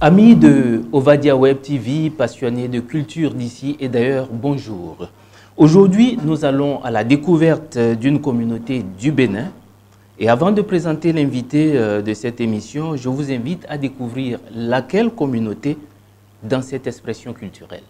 Amis de Ovadia Web TV, passionnés de culture d'ici et d'ailleurs, bonjour. Aujourd'hui, nous allons à la découverte d'une communauté du Bénin. Et avant de présenter l'invité de cette émission, je vous invite à découvrir laquelle communauté dans cette expression culturelle.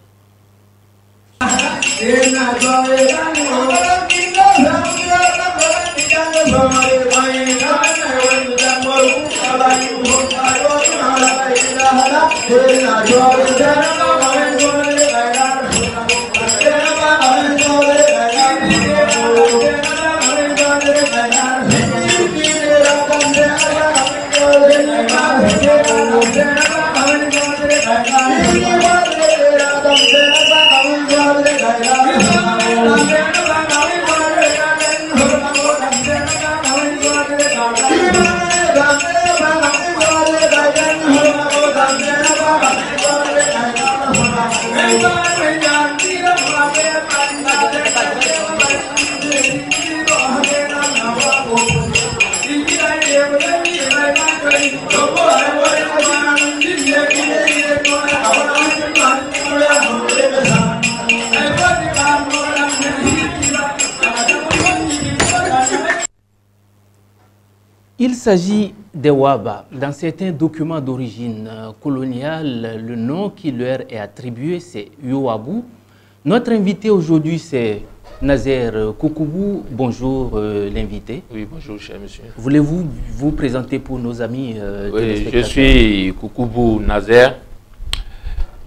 Il s'agit des Waba. Dans certains documents d'origine coloniale, le nom qui leur est attribué, c'est Yowabu. Notre invité aujourd'hui, c'est Nazer Koukoubou. Bonjour l'invité. Oui, bonjour cher monsieur. Voulez-vous vous présenter pour nos amis Oui, je suis Koukoubou Nazer.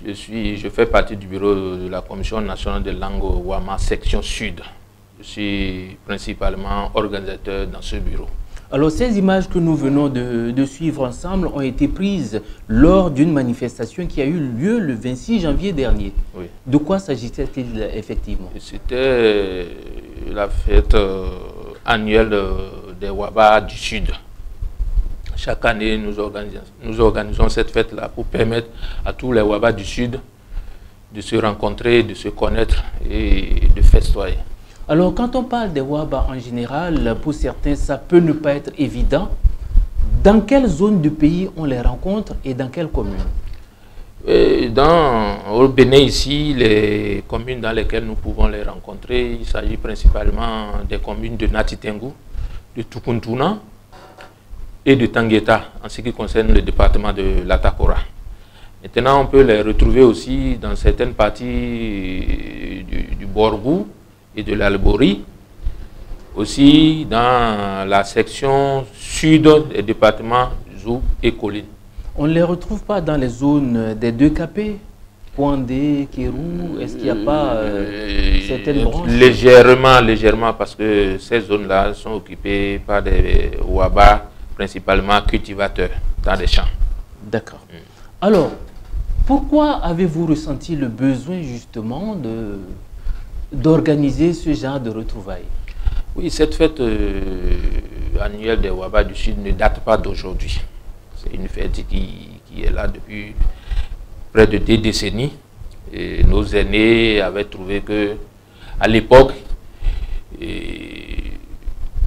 Je fais partie du bureau de la Commission nationale de langue Wama, section sud. Je suis principalement organisateur dans ce bureau. Alors, ces images que nous venons de suivre ensemble ont été prises lors d'une manifestation qui a eu lieu le 26 janvier dernier. Oui. De quoi s'agissait-il effectivement? C'était la fête annuelle des Waba du Sud. Chaque année, nous organisons cette fête-là pour permettre à tous les Waba du Sud de se rencontrer, de se connaître et de festoyer. Alors, quand on parle des Waba en général, pour certains, ça peut ne pas être évident. Dans quelle zone du pays on les rencontre et dans quelle commune? Au Bénin, ici, les communes dans lesquelles nous pouvons les rencontrer, il s'agit principalement des communes de Natitengu, de Tukuntuna et de Tangueta, en ce qui concerne le département de l'Atakora. Maintenant, on peut les retrouver aussi dans certaines parties du Borgou et de l'Albori, aussi dans la section sud des départements Zou et Colline. On ne les retrouve pas dans les zones des 2KP, Poindé, Kérou? Est-ce qu'il n'y a pas certaines branches? Légèrement, parce que ces zones-là sont occupées par des Waba, principalement cultivateurs dans les champs. D'accord. Alors, pourquoi avez-vous ressenti le besoin justement d'organiser ce genre de retrouvailles? Oui, cette fête annuelle des Waba du Sud ne date pas d'aujourd'hui. C'est une fête qui est là depuis près de 2 décennies. Et nos aînés avaient trouvé que, à l'époque,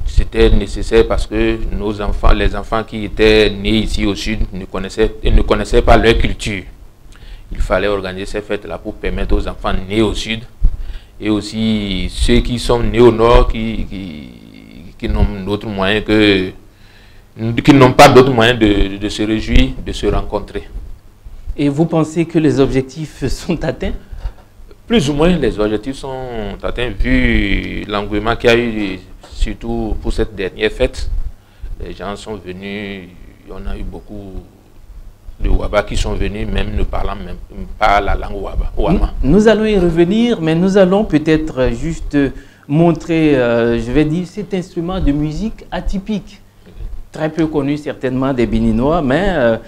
c'était nécessaire parce que nos enfants, les enfants qui étaient nés ici au Sud, ne connaissaient pas leur culture. Il fallait organiser cette fête-là pour permettre aux enfants nés au Sud et aussi ceux qui sont nés au Nord, qui n'ont d'autres moyens qui n'ont pas d'autres moyens de se réjouir, de se rencontrer. Et vous pensez que les objectifs sont atteints? Plus ou moins, les objectifs sont atteints vu l'engouement qu'il y a eu, surtout pour cette dernière fête. Les gens sont venus, on a eu beaucoup de Waba qui sont venus, même ne parlant même pas la langue Wama. Nous allons y revenir, mais nous allons peut-être juste montrer, je vais dire, cet instrument de musique atypique, très peu connu certainement des Béninois, mais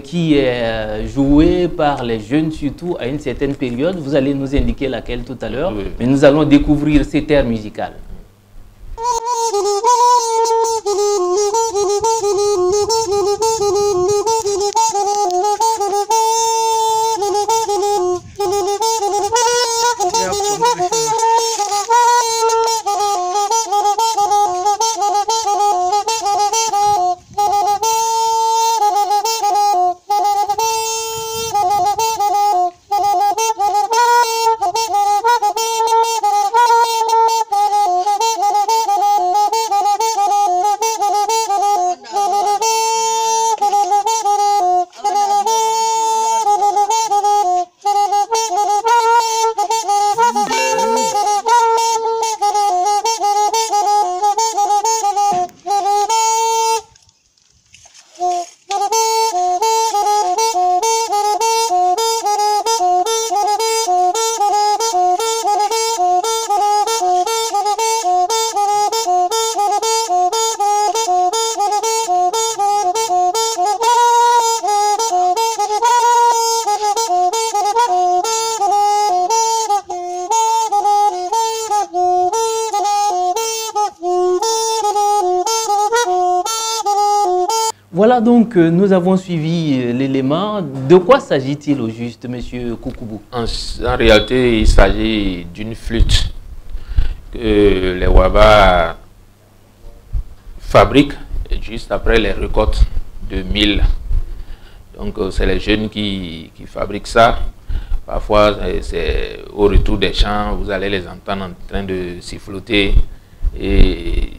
qui est joué par les jeunes surtout à une certaine période. Vous allez nous indiquer laquelle tout à l'heure, mais nous allons découvrir cet air musical. Voilà donc, nous avons suivi l'élément. De quoi s'agit-il au juste, M. Koukoubou? En réalité, il s'agit d'une flûte que les Waba fabriquent juste après les récoltes de mil. Donc, c'est les jeunes qui fabriquent ça. Parfois, c'est au retour des champs, vous allez les entendre en train de siffloter et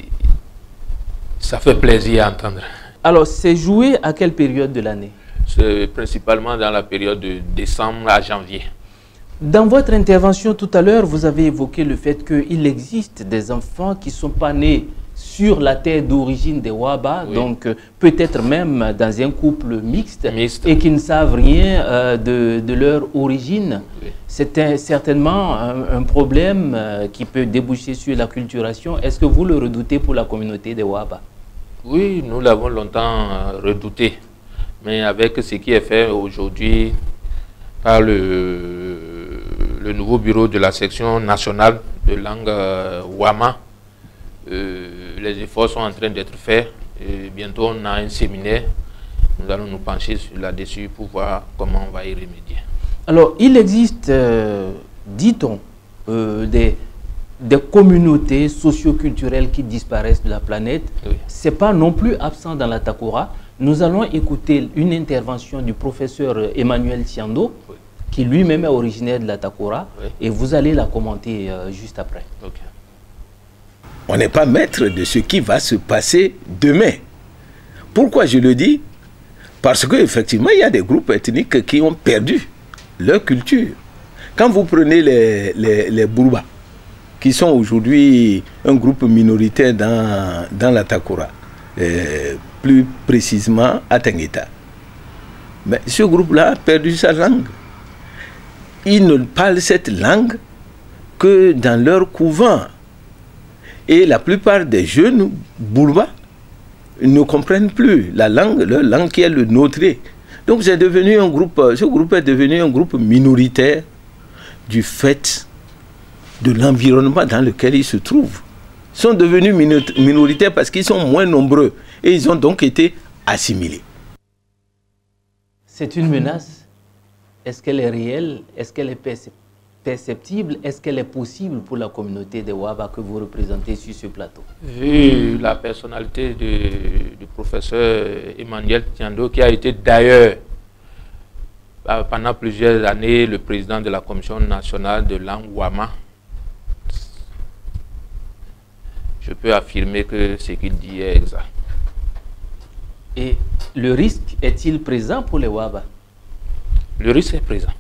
ça fait plaisir à entendre. Alors, c'est joué à quelle période de l'année? C'est principalement dans la période de décembre à janvier. Dans votre intervention tout à l'heure, vous avez évoqué le fait qu'il existe des enfants qui ne sont pas nés sur la terre d'origine des Waba, oui. Donc peut-être même dans un couple mixte. Et qui ne savent rien de leur origine. Oui. C'est certainement un problème qui peut déboucher sur la culturation. Est-ce que vous le redoutez pour la communauté des Waba? Oui, nous l'avons longtemps redouté. Mais avec ce qui est fait aujourd'hui par le nouveau bureau de la section nationale de langue Wama, les efforts sont en train d'être faits. Et bientôt, on a un séminaire. Nous allons nous pencher là-dessus pour voir comment on va y remédier. Alors, il existe, dit-on, des communautés socio-culturelles qui disparaissent de la planète. Oui. Ce n'est pas non plus absent dans la Takora. Nous allons écouter une intervention du professeur Emmanuel Tiando, oui. Qui lui-même est originaire de la Takora, oui. Et vous allez la commenter juste après. Okay. On n'est pas maître de ce qui va se passer demain. Pourquoi je le dis? Parce qu'effectivement, il y a des groupes ethniques qui ont perdu leur culture. Quand vous prenez les Bourbas, qui sont aujourd'hui un groupe minoritaire dans la Takora, plus précisément à Tangeta, mais ce groupe-là a perdu sa langue. Ils ne parlent cette langue que dans leur couvent. Et la plupart des jeunes Bourbas ne comprennent plus la langue, leur langue qui est le nôtré. Donc c'est devenu un groupe, ce groupe est devenu un groupe minoritaire du fait de l'environnement dans lequel ils se trouvent. Ils sont devenus minoritaires parce qu'ils sont moins nombreux et ils ont donc été assimilés. C'est une menace. Est-ce qu'elle est réelle? Est-ce qu'elle est perceptible? Est-ce qu'elle est possible pour la communauté des Waba que vous représentez sur ce plateau? Vu la personnalité du professeur Emmanuel Tiando, qui a été d'ailleurs pendant plusieurs années le président de la Commission nationale de langue Wama, je peux affirmer que ce qu'il dit est exact. Et le risque est-il présent pour les Waba? Le risque est présent.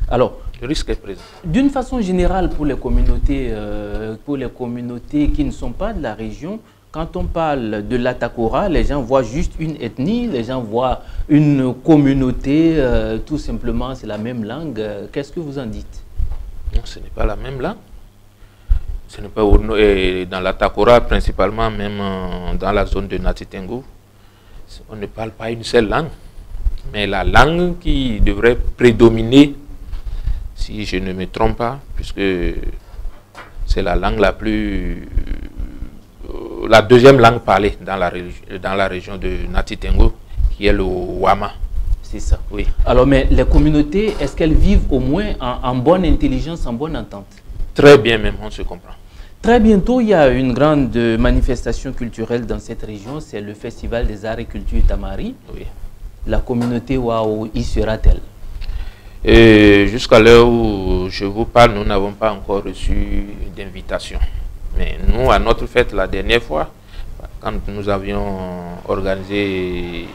Alors, le risque est présent. D'une façon générale, pour les communautés qui ne sont pas de la région, quand on parle de la Takora, les gens voient juste une ethnie, les gens voient une communauté, tout simplement, c'est la même langue. Qu'est-ce que vous en dites? Non, ce n'est pas la même langue. Ce n'est pas dans la Takora, principalement, même dans la zone de Natitengu, on ne parle pas une seule langue. Mais la langue qui devrait prédominer, si je ne me trompe pas, puisque c'est la langue la deuxième langue parlée dans la région de Natitengu, qui est le Wama. C'est ça. Oui. Alors, mais les communautés, est-ce qu'elles vivent au moins en bonne intelligence, en bonne entente? Très bien même, on se comprend. Très bientôt, il y a une grande manifestation culturelle dans cette région, c'est le Festival des Arts et Culture Tamari. Oui. La communauté Wao y sera-t-elle? Jusqu'à l'heure où je vous parle, nous n'avons pas encore reçu d'invitation. Mais nous, à notre fête, la dernière fois, quand nous avions organisé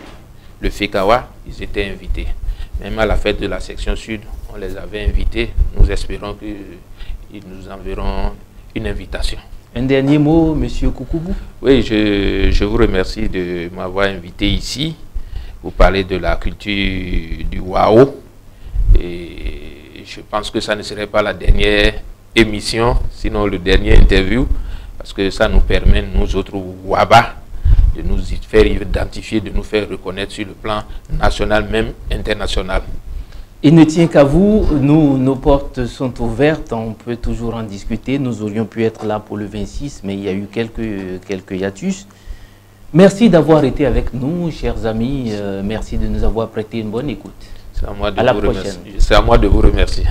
le Fekawa, ils étaient invités. Même à la fête de la section sud, on les avait invités. Nous espérons qu'ils nous enverront une invitation. Un dernier mot, M. Koukoubou? Oui, je vous remercie de m'avoir invité ici pour parler de la culture du Wao. Et je pense que ça ne serait pas la dernière émission, sinon le dernier interview, parce que ça nous permet, nous autres Waba, de nous faire identifier, de nous faire reconnaître sur le plan national, même international. Il ne tient qu'à vous, nos portes sont ouvertes, on peut toujours en discuter. Nous aurions pu être là pour le 26, mais il y a eu quelques hiatus. Merci d'avoir été avec nous, chers amis. Merci de nous avoir prêté une bonne écoute. C'est à moi de À la vous prochaine. remercier. C'est à moi de vous remercier.